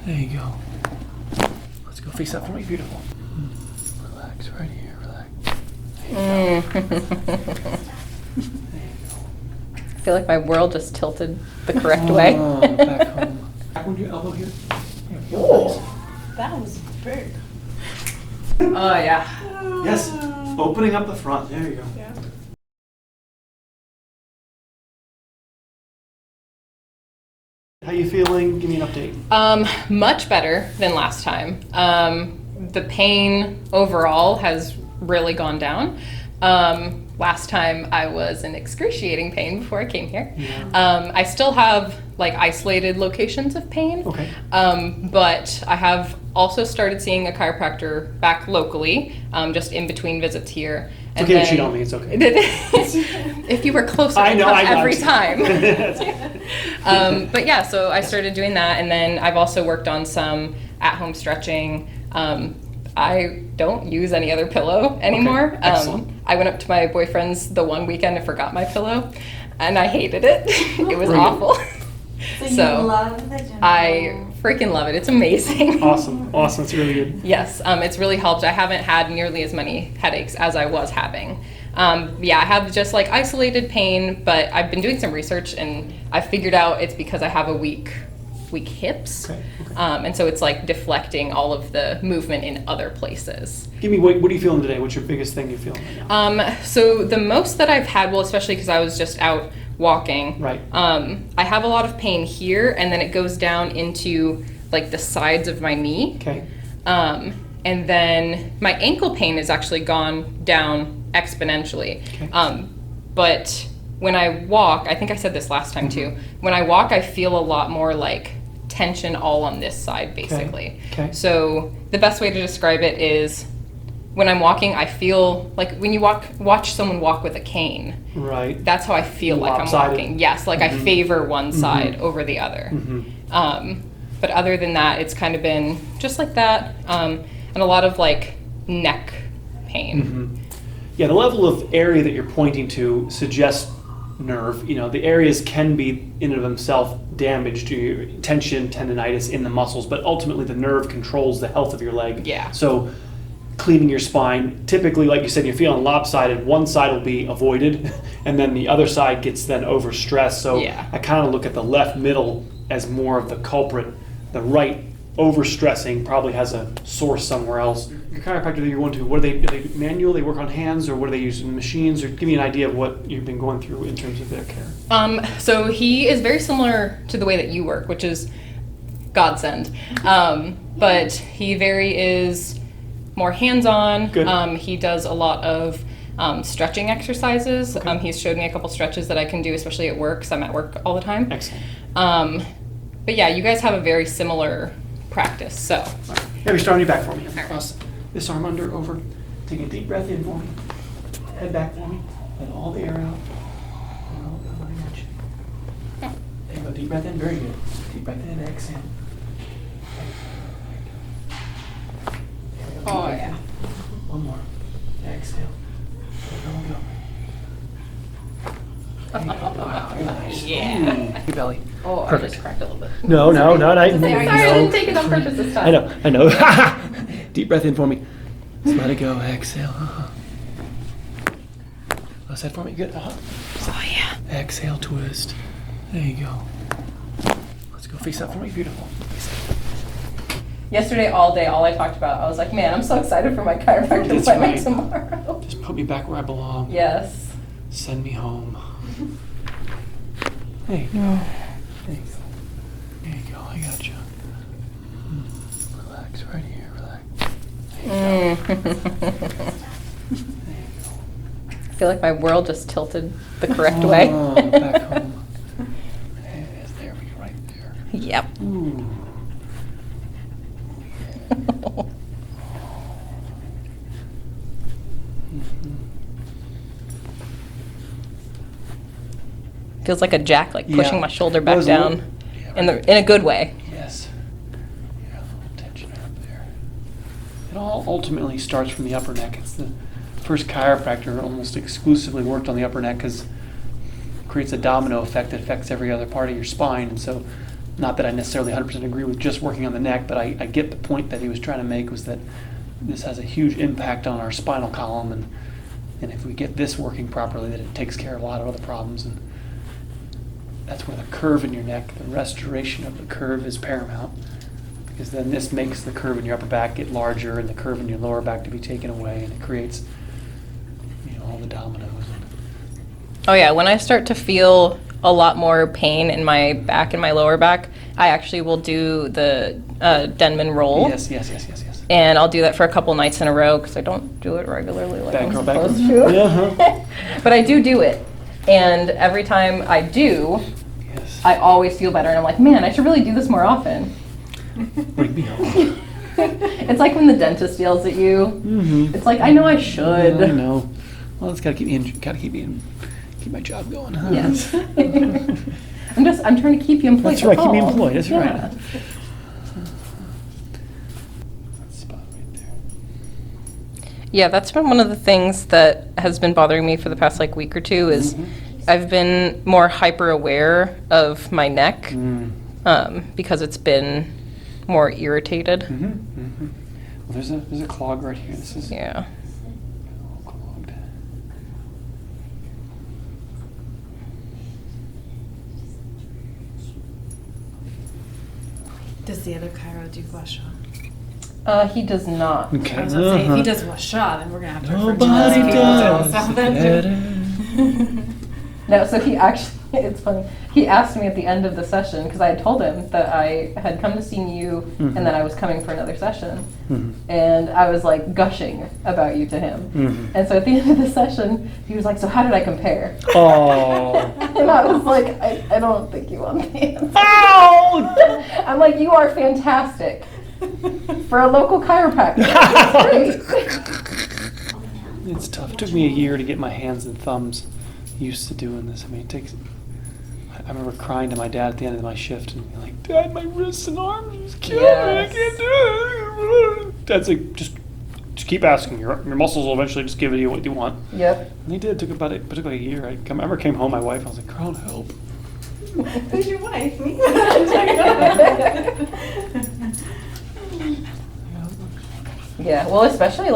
There you go. Let's go face up for me, beautiful. Relax right here, relax. There you go. I feel like my world just tilted the correct way. Back home. Back with your elbow here. Oh, that was big. Oh, yeah. Yes, opening up the front. There you go. Yeah. How you feeling? Give me an update. Much better than last time. The pain overall has really gone down. Last time I was in excruciating pain before I came here. Yeah. I still have like isolated locations of pain. Okay. But I have also started seeing a chiropractor back locally, just in between visits here. It's okay to cheat on me. It's okay. If you were closer, I know. I every got time. you. But yeah, so I started doing that, and then I've also worked on some at-home stretching. I don't use any other pillow anymore. Okay. Excellent. I went up to my boyfriend's the one weekend and forgot my pillow, and I hated it. It was awful. So you love the general. I freaking love it. It's amazing. Awesome. It's really good. Yes, it's really helped. I haven't had nearly as many headaches as I was having. Yeah, I have just like isolated pain, but I've been doing some research and I figured out it's because I have a weak hips. Okay. And so it's like deflecting all of the movement in other places. Give me what are you feeling today? What's your biggest thing you're feeling right now? So the most that I've had, well, especially because I was just out walking. Right. I have a lot of pain here, and then it goes down into like the sides of my knee. Okay. And then my ankle pain has actually gone down exponentially. Okay. But when I walk, I think I said this last time too, when I walk, I feel a lot more like tension all on this side, basically. Okay. So the best way to describe it is when I'm walking, I feel like when you watch someone walk with a cane. Right. That's how I feel like I'm Lopsided. walking. Yes, like I favor one side over the other. But other than that, it's kind of been just like that, and a lot of like neck pain. Yeah, the level of area that you're pointing to suggests nerve. You know, the areas can be in and of themselves damaged to your tension, tendonitis in the muscles, but ultimately the nerve controls the health of your leg. Yeah. So cleaning your spine, typically, like you said, you're feeling lopsided, one side will be avoided, and then the other side gets then overstressed. So Yeah. I kind of look at the left middle as more of the culprit. The right overstressing probably has a source somewhere else. Your chiropractor that you're going to, what are they manual? They work on hands, or what are they using, machines? Or give me an idea of what you've been going through in terms of their care. So he is very similar to the way that you work, which is godsend. But he is more hands-on. Good. He does a lot of stretching exercises. Okay. He's showed me a couple stretches that I can do, especially at work, because I'm at work all the time. Excellent. But yeah, you guys have a very similar practice, so. Have you start on your back for me? Cross this arm under, over. Take a deep breath in for me. Head back for me. Let all the air out. There you go. Deep breath in. Very good. Deep breath in. Exhale. Oh, yeah. One more. Exhale. Go. Wow, nice. Yeah. Your belly. Oh, I Perfect. just cracked a little bit. No. Sorry, I didn't take it on purpose this time. I know. Deep breath in for me. Just let it go. Exhale. Left side for me. Good. Oh, yeah. Exhale, twist. There you go. Let's go face up for me. Beautiful. Yesterday, all day, all I talked about, I was like, man, I'm so excited for my chiropractor That's appointment right. tomorrow. Just put me back where I belong. Yes. Send me home. Hey. Thanks. There you go. I got you. Relax right here. Relax. I feel like my world just tilted the correct way. Back home. There we go. Right there. Yep. Ooh. Feels like a jack, like Yeah. pushing my shoulder back There's a little- down in a good way. Yes. Yeah, a little tension up there. It all ultimately starts from the upper neck. It's the first chiropractor almost exclusively worked on the upper neck because it creates a domino effect that affects every other part of your spine. And so not that I necessarily 100% agree with just working on the neck, but I get the point that he was trying to make, was that this has a huge impact on our spinal column, and if we get this working properly, that it takes care of a lot of other problems. And that's where the curve in your neck, the restoration of the curve, is paramount, because then this makes the curve in your upper back get larger and the curve in your lower back to be taken away, and it creates, all the dominoes. Oh yeah, when I start to feel a lot more pain in my back and my lower back, I actually will do the Denman roll. Yes. And I'll do that for a couple nights in a row because I don't do it regularly like I'm supposed Yeah. to. But I do it. And every time I do, Yes. I always feel better. And I'm like, man, I should really do this more often. Bring me home. It's like when the dentist yells at you. Mm-hmm. It's like, I know I should. I know. Well, it's got to keep my job going, huh? Yes. I'm trying to keep you employed. That's right, keep me all. employed, that's Yeah. right. That spot right there. Yeah, that's been one of the things that has been bothering me for the past week or two is I've been more hyper aware of my neck because it's been more irritated. Well, there's a clog right here. This is Yeah. all clogged. Does the other chiro do gua sha? He does not. Okay. I was gonna say, if he does gua sha, then we're gonna have to refer to Nobody those people does too. So it that's better. No, so he actually, it's funny, he asked me at the end of the session, because I had told him that I had come to see you and that I was coming for another session. And I was gushing about you to him. And so at the end of the session, he was like, so how did I compare? Oh. And I was like, I don't think you want the answer. Ow! I'm like, you are fantastic. For a local chiropractor. That's great. It's tough. It took me a year to get my hands and thumbs used to doing this. I mean, it takes. I remember crying to my dad at the end of my shift and being like, "Dad, my wrists and arms just kill me. I can't do it." Dad's like, just keep asking. Your muscles will eventually just give you what you want. Yep. And he did. It took like a year. I remember came home, my wife. I was like, "Girl, help." Who's your wife? Me? Yeah, well, especially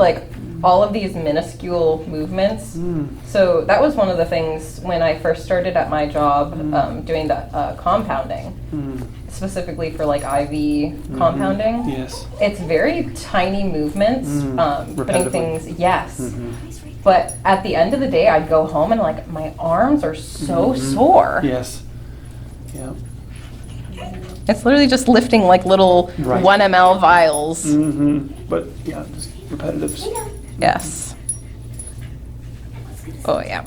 all of these minuscule movements. So that was one of the things when I first started at my job doing the compounding, specifically for IV compounding. Yes. It's very tiny movements, putting Repetitively. things, yes. But at the end of the day, I'd go home and my arms are so sore. Yes. Yeah. It's literally just lifting little Right. 1 ml vials. But yeah, just repetitives. Yes. Oh, yeah.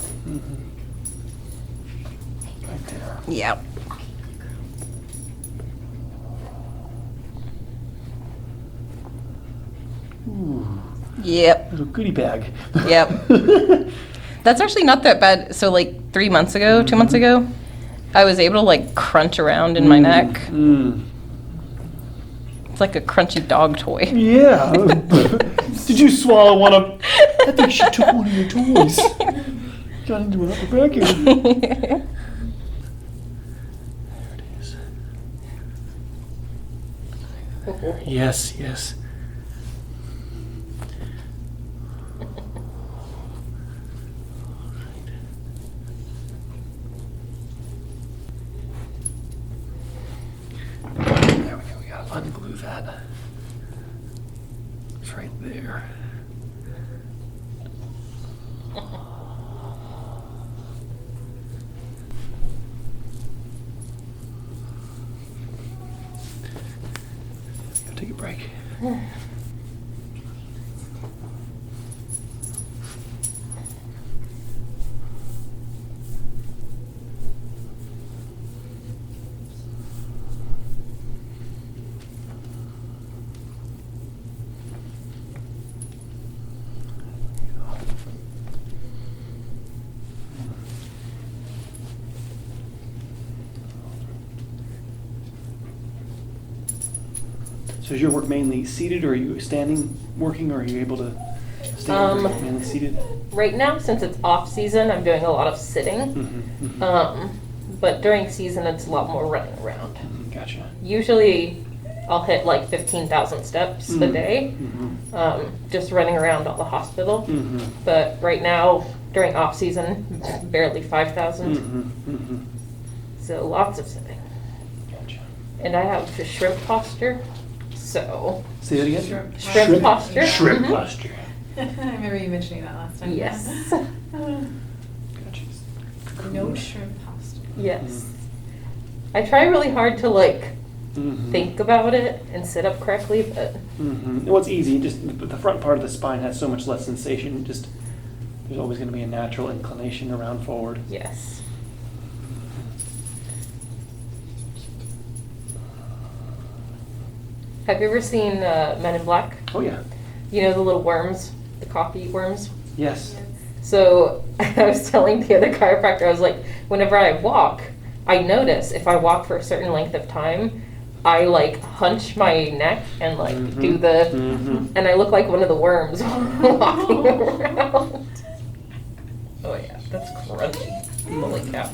Right there. Yep. Yep. Little goodie bag. Yep. That's actually not that bad. So 3 months ago, 2 months ago, I was able to crunch around in my neck. It's like a crunchy dog toy. Yeah. Did you swallow one of? I think she took one of your toys. Got into an upper back here. There it is. Yes, yes. There we go. We gotta unglue that. It's right there. Go take a break. So is your work mainly seated, or are you standing working, or are you able to stand mainly seated? Right now, since it's off season, I'm doing a lot of sitting. But during season, it's a lot more running around. Gotcha. Gotcha. Usually I'll hit like 15,000 steps a day, just running around all the hospital. But right now, during off season, barely 5,000. So lots of sitting. Gotcha. And I have the shrimp posture, so. Say that again? Shrimp posture. Shrimp posture. I remember you mentioning that last time. Yes. Gotcha. No shrimp pasta. Yes. I try really hard to like think about it and sit up correctly, but. Well, it's easy. Just the front part of the spine has so much less sensation. Just there's always going to be a natural inclination around forward. Yes. Have you ever seen Men in Black? Oh yeah. You know the little worms, the coffee worms? Yes. So I was telling the other chiropractor, I was like, whenever I walk, I notice if I walk for a certain length of time, I like hunch my neck and like do the, and I look like one of the worms walking around. Oh yeah, that's crunchy. Holy cow.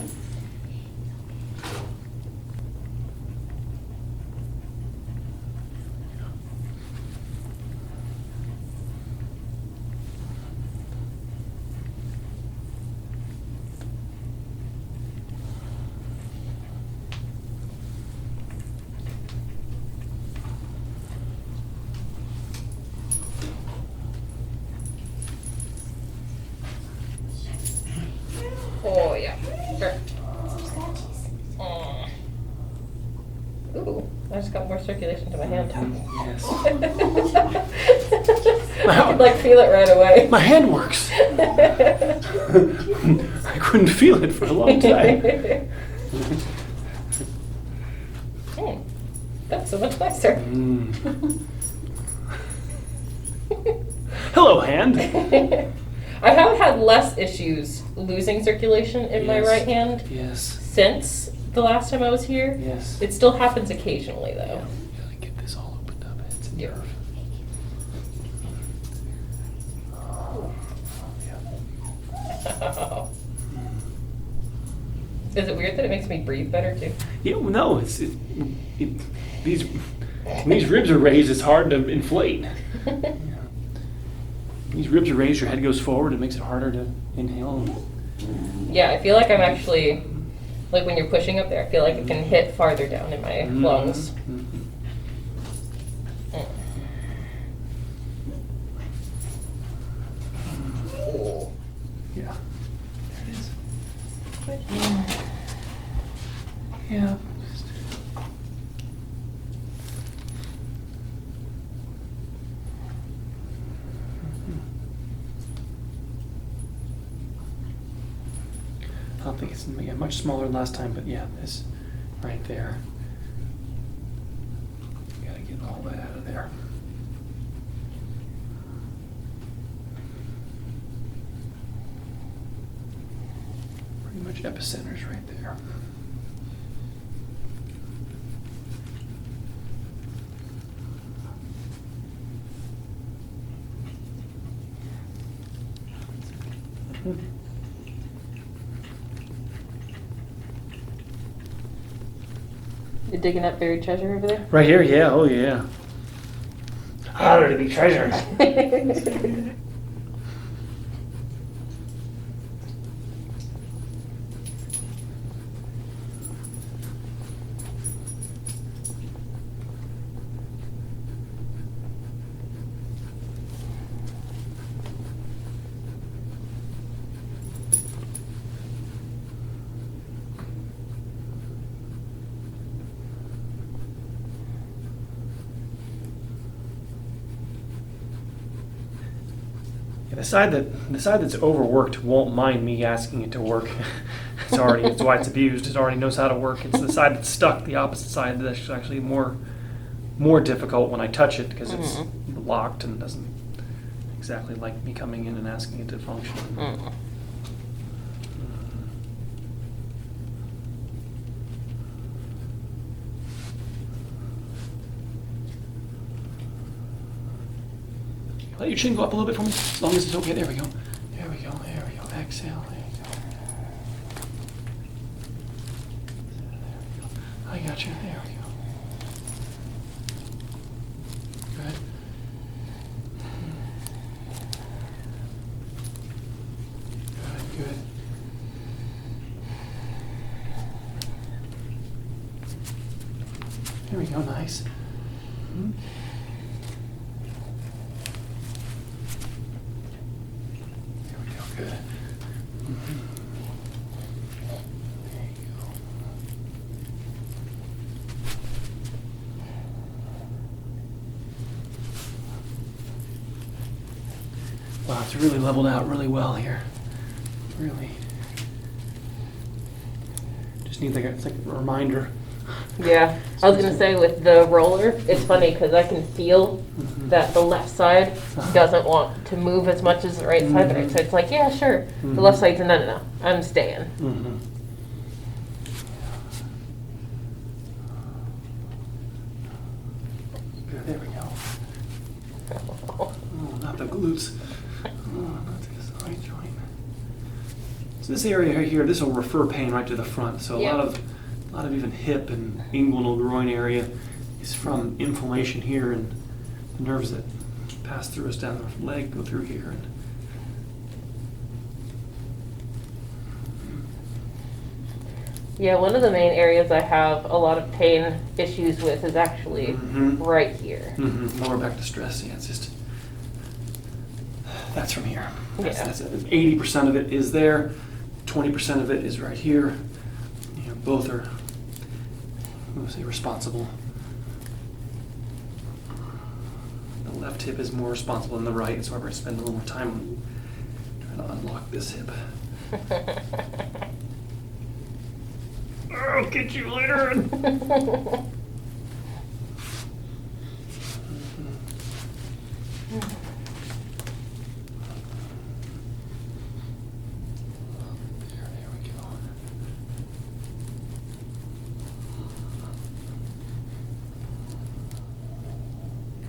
Oh yeah. Sure. Ooh, I just got more circulation to my hand. Yes. I could like feel it right away. My hand works. I couldn't feel it for a long time. That's so much nicer. Hello, hand. I have had less issues losing circulation in my Yes. right hand Yes. since the last time I was here. Yes. It still happens occasionally though. Gotta get this all opened up. It's a Yeah. nerve. Oh, yeah. Is it weird that it makes me breathe better too? Yeah, well, no, these when these ribs are raised, it's hard to inflate. These ribs are raised, your head goes forward, it makes it harder to inhale. Yeah, I feel like I'm actually, like when you're pushing up there, I feel like it can hit farther down in my lungs. Yeah. There it is. Yeah. I don't think it's much smaller than last time, but yeah, this right there. Gotta get all that out of there. Pretty much epicenter's right there. You're digging up buried treasure over there? Right here, yeah, oh yeah. Ah, there'd be treasure. The side that's overworked won't mind me asking it to work. It's why it's abused. It already knows how to work. It's the side that's stuck, the opposite side, that's actually more difficult when I touch it because it's locked and doesn't exactly like me coming in and asking it to function. Let your chin go up a little bit for me, as long as it's okay. There we go. There we go. There we go. Exhale. There you go. I got you. There we go. we go, nice. Mhm. There we go, good. Mhm. There you go. Wow, it's really leveled out really well here. Really. Just need it's like a reminder. Yeah, I was gonna say with the roller, it's funny because I can feel Mhm. that the left side Uh-huh. doesn't want to move as much as the right side. Mhm. So it's like, yeah, sure. Mhm. The left side's no, I'm staying. Mhm. Good, there we go. Oh, not the glutes. Oh, not the side joint. So this area right here, this will refer pain right to the front. So a Yeah. lot of even hip and inguinal groin area is from inflammation here, and the nerves that pass through us down the leg go through here. And Yeah, one of the main areas I have a lot of pain issues with is actually Mhm. right here. Lower back distress, yeah, it's just, that's from here. Yeah. That's 80% of it is there, 20% of it is right here. You know, both are, I'm gonna say, responsible. The left hip is more responsible than the right, so I'm going to spend a little more time trying to unlock this hip. I'll get you later. There we go.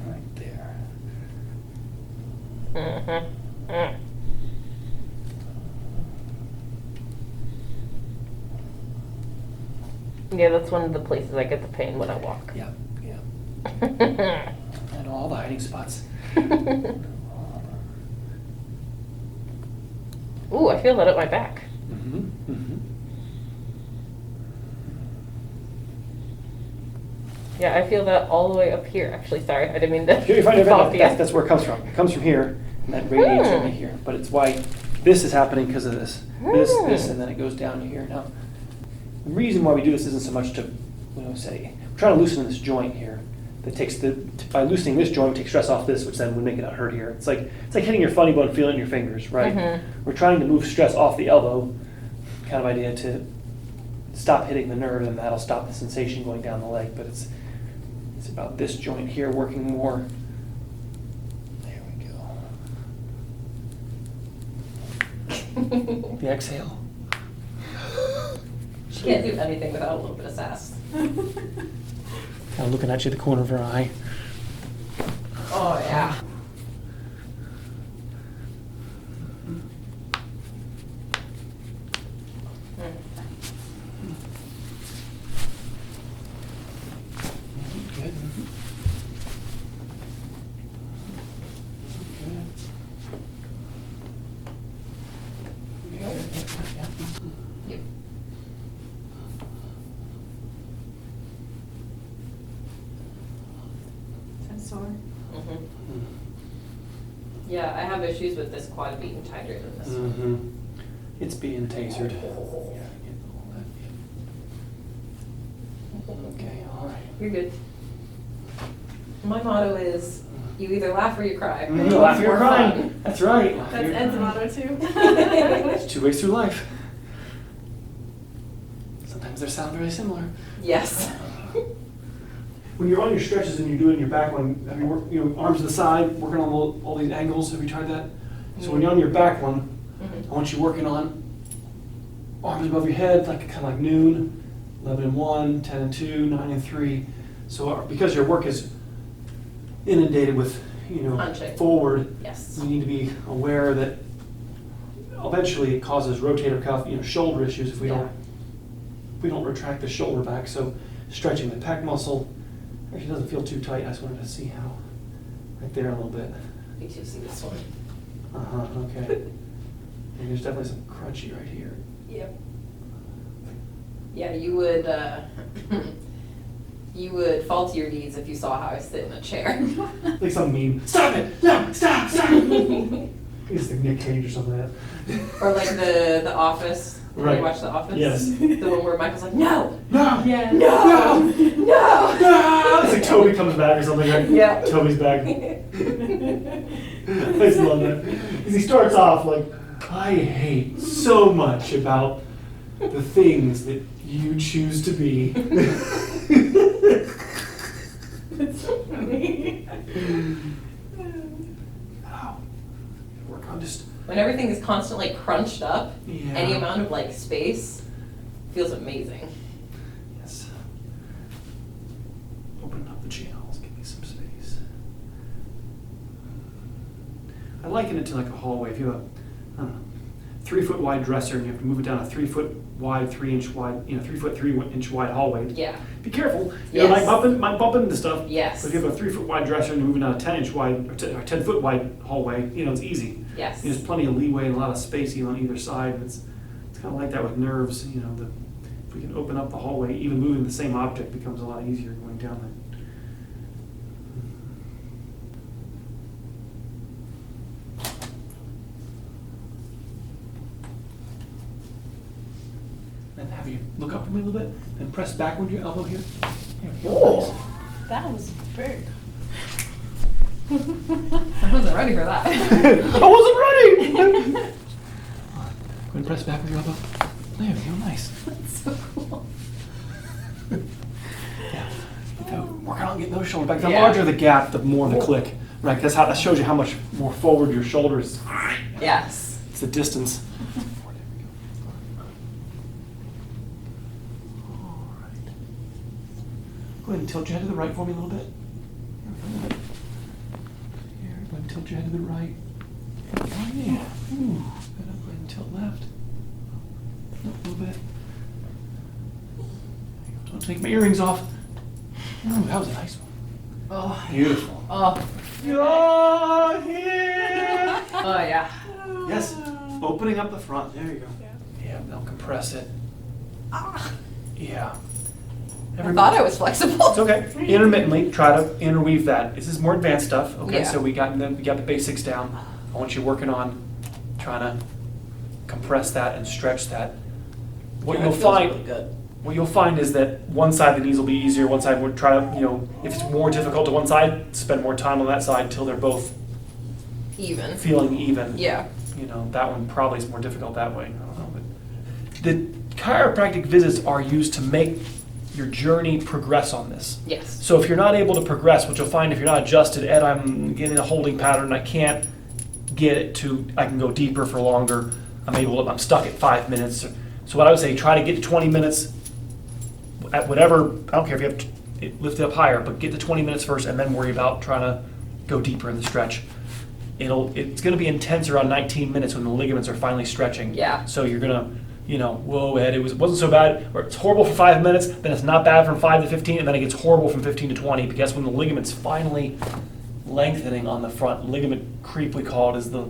Right there. Yeah, that's one of the places I get the pain when I walk. Yeah, yeah. I know all the hiding spots. Ooh, I feel that up my back. Mm-hmm, mm-hmm. Yeah, I feel that all the way up here. Actually, sorry, I didn't mean to. You find cough you. that's where it comes from. It comes from here, and that radiates into here. But it's why this is happening because of this. This, and then it goes down to here. Now, the reason why we do this isn't so much to, say, we're trying to loosen this joint here. That takes by loosening this joint, we take stress off this, which then would make it not hurt here. It's like hitting your funny bone, feeling your fingers, right? Mhm. We're trying to move stress off the elbow, kind of idea to stop hitting the nerve, and that'll stop the sensation going down the leg. But it's about this joint here working more. There we go. The exhale. She can't do anything without a little bit of sass. Kind of looking at you the corner of her eye. Oh, yeah. Good. Yep. Is that sore? Mhm. Yeah, I have issues with this quad being tighter than this one. Mm-hmm. It's being tasered. Okay, all right. You're good. My motto is, you either laugh or you cry. You laugh, you're crying. That's right. That's Ed's motto too. It's two ways through life. Sometimes they sound very similar. Yes. When you're on your stretches and you do it in your back one, have you worked, arms to the side, working on all these angles? Have you tried that? So when you're on your back one, I want you working on arms above your head, kind of like noon, 11 and 1, 10 and 2, 9 and 3. So because your work is inundated with, Punching. forward, Yes. you need to be aware that eventually it causes rotator cuff, shoulder issues if we don't retract the shoulder back. So stretching the pec muscle actually doesn't feel too tight. I just wanted to see how, right there a little bit. You should see this one. Okay. And there's definitely some crunchy right here. Yep. Yeah, you would, You would fall to your knees if you saw how I sit in a chair. Like some meme. Stop it! No! Stop! Stop! It's like Nick Cage or something like that. Or like the Office. Right. You watch The Office? Yes. The one where Michael's like, no! No! Yeah. No! No! No! No! It's like Toby comes back or something, right? Yeah. Toby's back. I just love that. Because he starts off like, I hate so much about the things that you choose to be. That's so funny. Oh, work on just, When everything is constantly crunched up, Yeah. any amount of like space feels amazing. yes. Open up the channels, give me some space. I liken it to like a hallway. If you have a, I don't know, 3 foot wide dresser and you have to move it down a 3 foot wide, 3 inch wide, 3 foot 3 inch wide hallway. Yeah. Be careful. You Yes. might bump into stuff. Yes. But if you have a 3 foot wide dresser and you're moving down a 10 inch wide or 10 foot wide hallway, it's easy. Yes. There's plenty of leeway and a lot of spacing on either side. And it's kind of like that with nerves. If we can open up the hallway, even moving the same object becomes a lot easier going down there. Then have you look up for me a little bit and press back with your elbow here. Here we go. That was big. I wasn't ready for that. I wasn't ready! Go ahead and press back with your elbow. There we go, nice. That's so cool. Yeah. Work on getting those shoulders back. The Yeah. larger the gap, the more the click. Right, that shows you how much more forward your shoulders. Yes. It's the distance. Go ahead and tilt your head to the right for me a little bit. Here, go ahead and tilt your head to the right. Oh yeah. Ooh. Go ahead and tilt left. Up a little bit. Don't take my earrings off. Ooh, that was a nice one. Oh. Beautiful. Oh. You're here. Oh yeah. Yes. Opening up the front. There you go. Yeah. Yeah, now compress it. Yeah. I thought I was flexible. It's okay. Intermittently, try to interweave that. This is more advanced stuff. Okay, Yeah. so we got the basics down. I want you working on trying to compress that and stretch that. What you'll find is that one side of the knees will be easier. One side would try to, if it's more difficult to one side, spend more time on that side until they're both Even. feeling even. Yeah. That one probably is more difficult that way. I don't know, but the chiropractic visits are used to make your journey progress on this. Yes. So if you're not able to progress, what you'll find if you're not adjusted, Ed, I'm getting a holding pattern, I can't get it to, I can go deeper for longer, I'm stuck at 5 minutes. So what I would say, try to get to 20 minutes at whatever, I don't care if you have to lift it up higher, but get to 20 minutes first and then worry about trying to go deeper in the stretch. It's going to be intense around 19 minutes when the ligaments are finally stretching. Yeah. So you're going to, whoa, Ed, it wasn't so bad, or it's horrible for 5 minutes, then it's not bad from 5 to 15, and then it gets horrible from 15 to 20, because when the ligament's finally lengthening on the front, ligament creep we call it, is the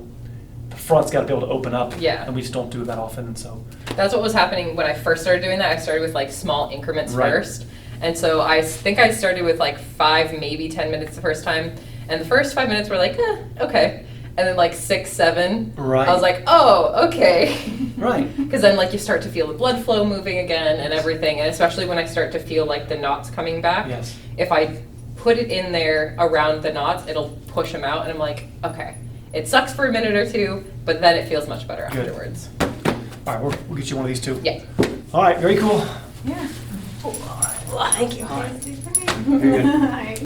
front's got to be able to open up. Yeah. And we just don't do it that often, and so. That's what was happening when I first started doing that. I started with like small increments Right. first. And so I think I started with like 5, maybe 10 minutes the first time. And the first 5 minutes were like, okay. And then like 6, 7, Right. I was like, oh, okay. Right. Because then like you start to feel the blood flow moving again and everything. And especially when I start to feel like the knots coming back. Yes. If I put it in there around the knots, it'll push them out. And I'm like, okay. It sucks for a minute or two, but then it feels much better Good. afterwards. All right, we'll get you one of these too. Yeah. All right, very cool. Yeah. Well, thank you. All right. Very Very good. good.